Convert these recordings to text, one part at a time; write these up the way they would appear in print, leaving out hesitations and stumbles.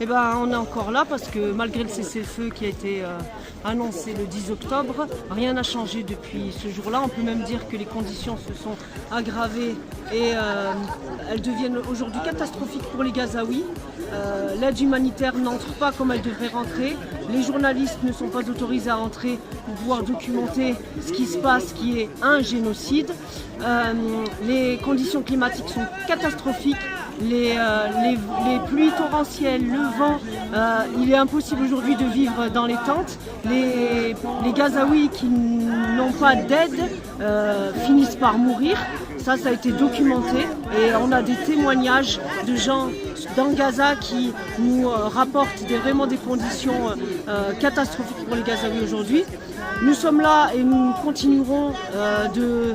Eh ben, on est encore là parce que malgré le cessez-le-feu qui a été annoncé le 10 octobre, rien n'a changé depuis ce jour-là. On peut même dire que les conditions se sont aggravées et elles deviennent aujourd'hui catastrophiques pour les Gazaouis. L'aide humanitaire n'entre pas comme elle devrait rentrer. Les journalistes ne sont pas autorisés à entrer pour pouvoir documenter ce qui se passe, qui est un génocide. Les conditions climatiques sont catastrophiques. Les pluies torrentielles, le vent, il est impossible aujourd'hui de vivre dans les tentes. Les Gazaouis qui n'ont pas d'aide finissent par mourir. Ça a été documenté et on a des témoignages de gens dans Gaza qui nous rapportent vraiment des conditions catastrophiques pour les Gazaouis aujourd'hui. Nous sommes là et nous continuerons de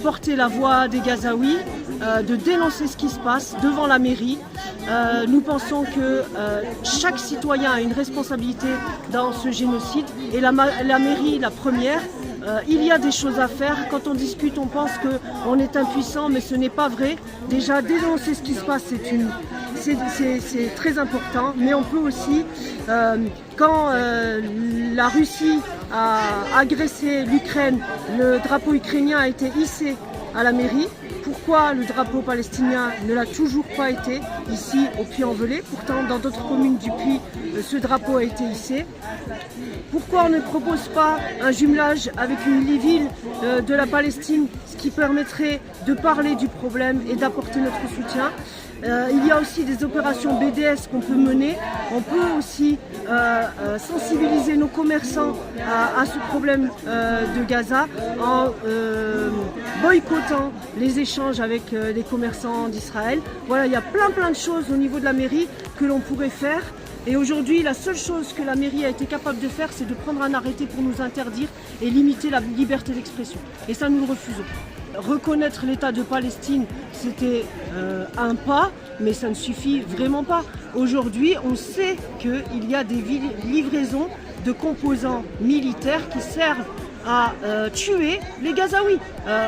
porter la voix des Gazaouis, de dénoncer ce qui se passe devant la mairie. Nous pensons que chaque citoyen a une responsabilité dans ce génocide et la mairie, la première, il y a des choses à faire. Quand on discute, on pense qu'on est impuissant, mais ce n'est pas vrai. Déjà, dénoncer ce qui se passe, c'est très important. Mais on peut aussi, quand la Russie a agressé l'Ukraine, le drapeau ukrainien a été hissé à la mairie. Pourquoi le drapeau palestinien ne l'a toujours pas été ici au Puy-en-Velay? Pourtant, dans d'autres communes du Puy, ce drapeau a été hissé. Pourquoi on ne propose pas un jumelage avec une ville de la Palestine, ce qui permettrait de parler du problème et d'apporter notre soutien? Il y a aussi des opérations BDS qu'on peut mener. On peut aussi sensibiliser nos commerçants à ce problème de Gaza en boycottant les échanges avec les commerçants d'Israël. Voilà, il y a plein de choses au niveau de la mairie que l'on pourrait faire. Et aujourd'hui, la seule chose que la mairie a été capable de faire, c'est de prendre un arrêté pour nous interdire et limiter la liberté d'expression. Et ça, nous le refusons. Reconnaître l'État de Palestine, c'était un pas, mais ça ne suffit vraiment pas. Aujourd'hui, on sait qu'il y a des livraisons de composants militaires qui servent à tuer les Gazaouis.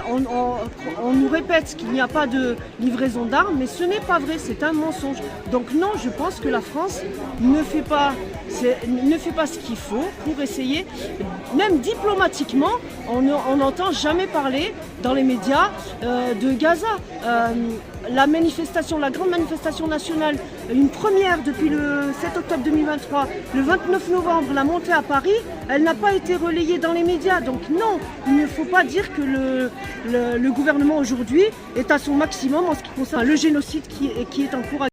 On nous répète qu'il n'y a pas de livraison d'armes, mais ce n'est pas vrai, c'est un mensonge. Donc non, je pense que la France ne fait pas ce qu'il faut pour essayer, même diplomatiquement, on n'entend jamais parler dans les médias de Gaza. La grande manifestation nationale, une première depuis le 7 octobre 2023, le 29 novembre, la montée à Paris, elle n'a pas été relayée dans les médias. Donc non, il ne faut pas dire que le gouvernement aujourd'hui est à son maximum en ce qui concerne le génocide qui est en cours.